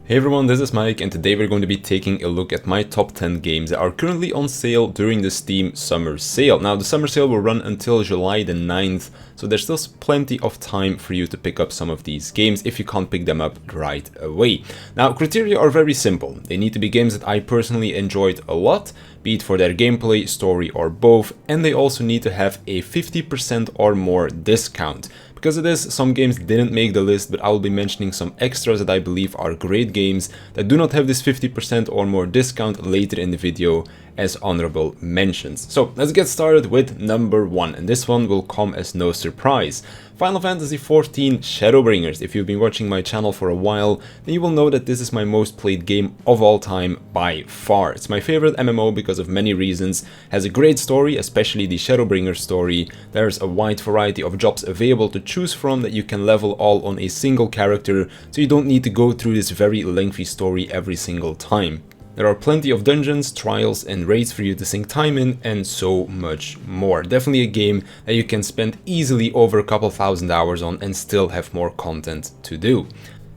Hey everyone, this is Mike and today we're going to be taking a look at my top 10 games that are currently on sale during the Steam Summer Sale. Now the Summer Sale will run until July the 9th, so there's still plenty of time for you to pick up some of these games if you can't pick them up right away. Now criteria are very simple. They need to be games that I personally enjoyed a lot, be it for their gameplay, story or both, and they also need to have a 50% or more discount. Because of this, some games didn't make the list, but I will be mentioning some extras that I believe are great games that do not have this 50% or more discount later in the video as honorable mentions. So let's get started with number 1, and this one will come as no surprise. Final Fantasy XIV Shadowbringers. If you've been watching my channel for a while, then you will know that this is my most played game of all time by far. It's my favorite MMO because of many reasons. It has a great story, especially the Shadowbringers story. There's a wide variety of jobs available to choose from that you can level all on a single character, so you don't need to go through this very lengthy story every single time. There are plenty of dungeons, trials and raids for you to sink time in, and so much more. Definitely a game that you can spend easily over a couple thousand hours on and still have more content to do.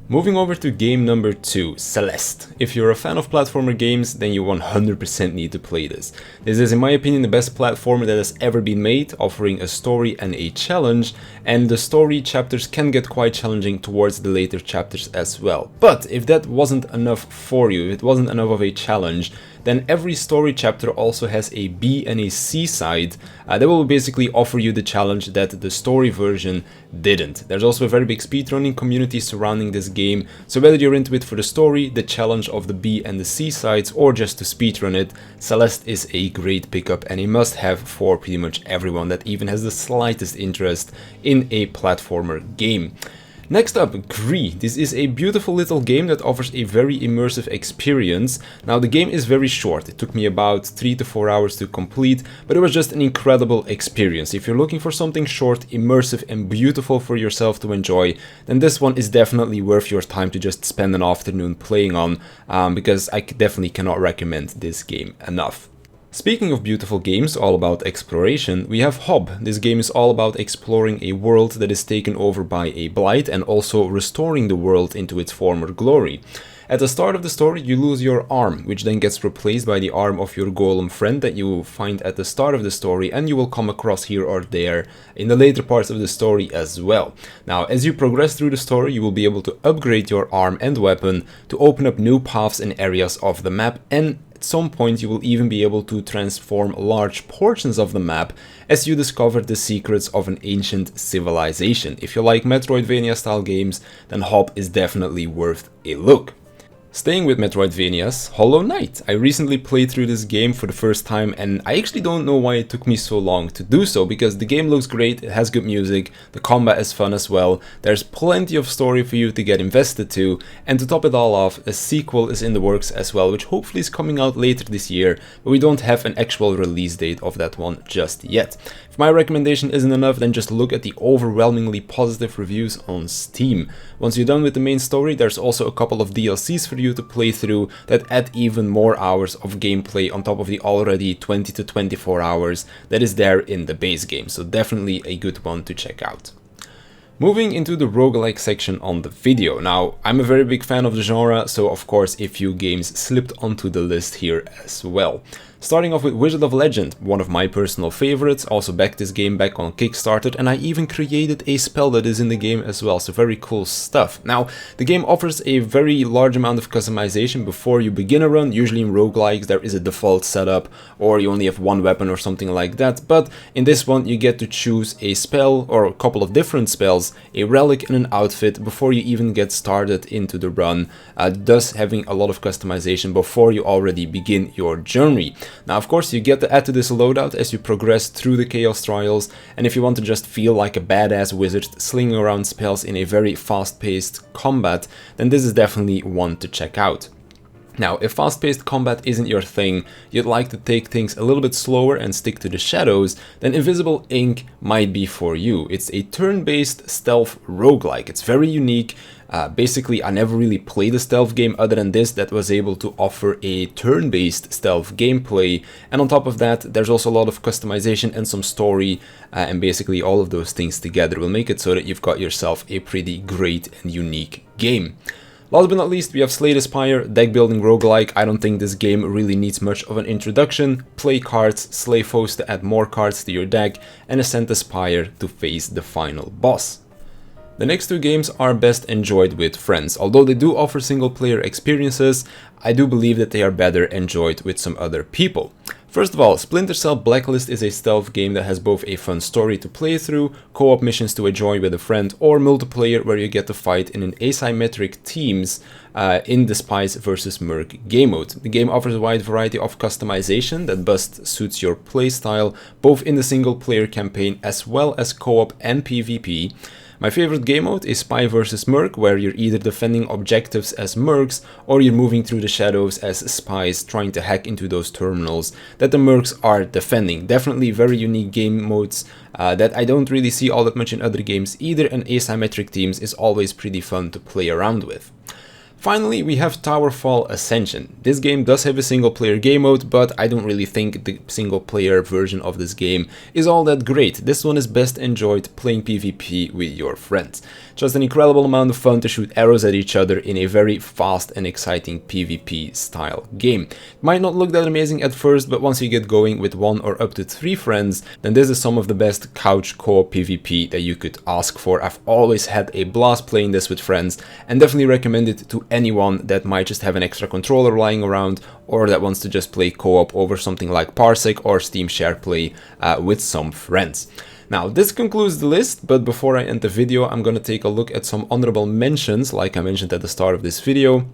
Moving over to game number 2, Celeste. If you're a fan of platformer games, then you 100% need to play this. This is in my opinion the best platformer that has ever been made, offering a story and a challenge, and the story chapters can get quite challenging towards the later chapters as well. But if that wasn't enough for you, if it wasn't enough of a challenge, then every story chapter also has a B and a C side that will basically offer you the challenge that the story version didn't. There's also a very big speedrunning community surrounding this game, so whether you're into it for the story, the challenge of the B and the C sides, or just to speedrun it, Celeste is a great pickup and a must-have for pretty much everyone that even has the slightest interest in a platformer game. Next up, Gree. This is a beautiful little game that offers a very immersive experience. Now the game is very short, it took me about 3 to 4 hours to complete, but it was just an incredible experience. If you're looking for something short, immersive and beautiful for yourself to enjoy, then this one is definitely worth your time to just spend an afternoon playing on, because I definitely cannot recommend this game enough. Speaking of beautiful games all about exploration, we have Hob. This game is all about exploring a world that is taken over by a blight and also restoring the world into its former glory. At the start of the story you lose your arm, which then gets replaced by the arm of your golem friend that you find at the start of the story, and you will come across here or there in the later parts of the story as well. Now as you progress through the story you will be able to upgrade your arm and weapon to open up new paths and areas of the map, and at some point you will even be able to transform large portions of the map as you discover the secrets of an ancient civilization. If you like Metroidvania style games, then Hob is definitely worth a look. Staying with Metroidvanias, Hollow Knight. I recently played through this game for the first time and I actually don't know why it took me so long to do so, because the game looks great, it has good music, the combat is fun as well, there's plenty of story for you to get invested to, and to top it all off, a sequel is in the works as well, which hopefully is coming out later this year, but we don't have an actual release date of that one just yet. If my recommendation isn't enough, then just look at the overwhelmingly positive reviews on Steam. Once you're done with the main story, there's also a couple of DLCs for you to play through that add even more hours of gameplay on top of the already 20 to 24 hours that is there in the base game, so definitely a good one to check out. Moving into the roguelike section on the video. Now, I'm a very big fan of the genre, so of course a few games slipped onto the list here as well. Starting off with Wizard of Legend, one of my personal favorites. Also backed this game back on Kickstarter, and I even created a spell that is in the game as well, so very cool stuff. Now, the game offers a very large amount of customization before you begin a run. Usually in roguelikes there is a default setup, or you only have one weapon or something like that, but in this one you get to choose a spell or a couple of different spells, a relic and an outfit before you even get started into the run, thus having a lot of customization before you already begin your journey. Now of course you get to add to this loadout as you progress through the Chaos Trials, and if you want to just feel like a badass wizard slinging around spells in a very fast-paced combat, then this is definitely one to check out. Now, if fast-paced combat isn't your thing, you'd like to take things a little bit slower and stick to the shadows, then Invisible Ink might be for you. It's a turn-based stealth roguelike. It's very unique. Basically, I never really played a stealth game other than this that was able to offer a turn-based stealth gameplay, and on top of that, there's also a lot of customization and some story, and basically all of those things together will make it so that you've got yourself a pretty great and unique game. Last but not least, we have Slate Aspire, deck building roguelike. I don't think this game really needs much of an introduction. Play cards, slay foes to add more cards to your deck, and ascend Aspire to face the final boss. The next two games are best enjoyed with friends. Although they do offer single player experiences, I do believe that they are better enjoyed with some other people. First of all, Splinter Cell Blacklist is a stealth game that has both a fun story to play through, co-op missions to enjoy with a friend, or multiplayer where you get to fight in an asymmetric teams in the Spies vs Merc game mode. The game offers a wide variety of customization that best suits your playstyle, both in the single player campaign as well as co-op and PvP. My favorite game mode is Spy vs Merc, where you're either defending objectives as mercs or you're moving through the shadows as spies trying to hack into those terminals that the mercs are defending. Definitely very unique game modes that I don't really see all that much in other games either, and asymmetric teams is always pretty fun to play around with. Finally, we have Towerfall Ascension. This game does have a single player game mode, but I don't really think the single player version of this game is all that great. This one is best enjoyed playing PvP with your friends. Just an incredible amount of fun to shoot arrows at each other in a very fast and exciting PvP style game. It might not look that amazing at first, but once you get going with 1 or up to 3 friends, then this is some of the best couch co-op PvP that you could ask for. I've always had a blast playing this with friends and definitely recommend it to anyone that might just have an extra controller lying around or that wants to just play co-op over something like Parsec or Steam Share Play with some friends. Now, this concludes the list, but before I end the video, I'm gonna take a look at some honorable mentions, like I mentioned at the start of this video.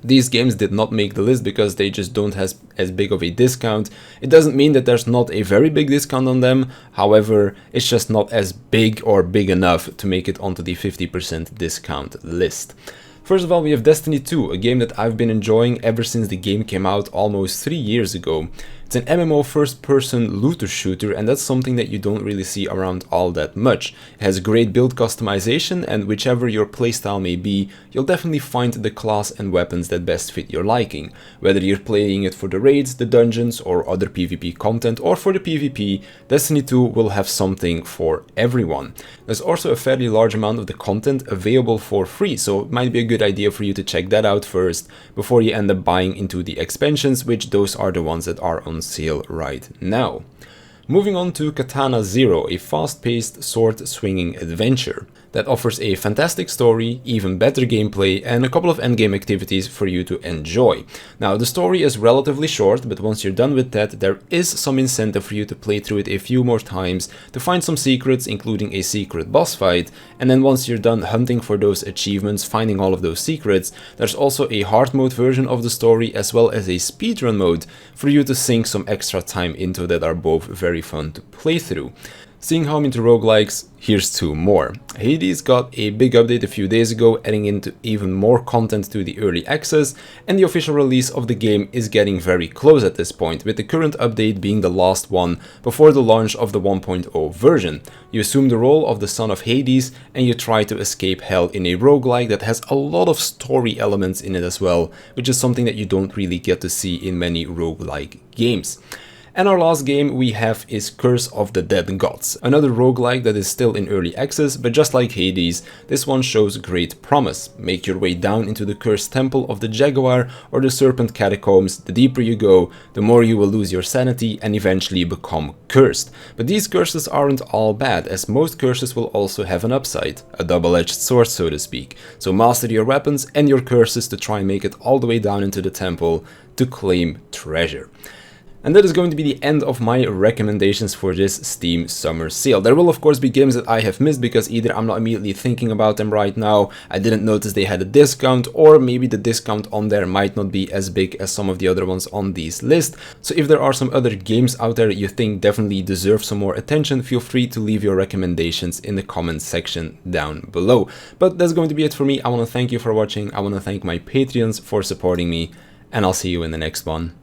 These games did not make the list because they just don't have as big of a discount. It doesn't mean that there's not a very big discount on them, however, it's just not as big or big enough to make it onto the 50% discount list. First of all, we have Destiny 2, a game that I've been enjoying ever since the game came out almost 3 years ago. It's an MMO first-person looter shooter, and that's something that you don't really see around all that much. It has great build customization, and whichever your playstyle may be, you'll definitely find the class and weapons that best fit your liking. Whether you're playing it for the raids, the dungeons, or other PvP content, or for the PvP, Destiny 2 will have something for everyone. There's also a fairly large amount of the content available for free, so it might be a good idea for you to check that out first before you end up buying into the expansions, which those are the ones that are on sale right now. Moving on to Katana Zero, a fast-paced sword-swinging adventure that offers a fantastic story, even better gameplay, and a couple of endgame activities for you to enjoy. Now, the story is relatively short, but once you're done with that, there is some incentive for you to play through it a few more times to find some secrets, including a secret boss fight, and then once you're done hunting for those achievements, finding all of those secrets, there's also a hard mode version of the story as well as a speedrun mode for you to sink some extra time into that are both very fun to play through. Seeing how I'm into roguelikes, here's 2 more. Hades got a big update a few days ago, adding into even more content to the early access, and the official release of the game is getting very close at this point, with the current update being the last one before the launch of the 1.0 version. You assume the role of the son of Hades, and you try to escape hell in a roguelike that has a lot of story elements in it as well, which is something that you don't really get to see in many roguelike games. And our last game we have is Curse of the Dead Gods, another roguelike that is still in early access, but just like Hades, this one shows great promise. Make your way down into the cursed temple of the Jaguar or the Serpent Catacombs. The deeper you go, the more you will lose your sanity and eventually become cursed. But these curses aren't all bad, as most curses will also have an upside, a double-edged sword so to speak. So master your weapons and your curses to try and make it all the way down into the temple to claim treasure. And that is going to be the end of my recommendations for this Steam Summer Sale. There will of course be games that I have missed because either I'm not immediately thinking about them right now, I didn't notice they had a discount, or maybe the discount on there might not be as big as some of the other ones on this list. So if there are some other games out there that you think definitely deserve some more attention, feel free to leave your recommendations in the comments section down below. But that's going to be it for me. I want to thank you for watching, I want to thank my Patreons for supporting me, and I'll see you in the next one.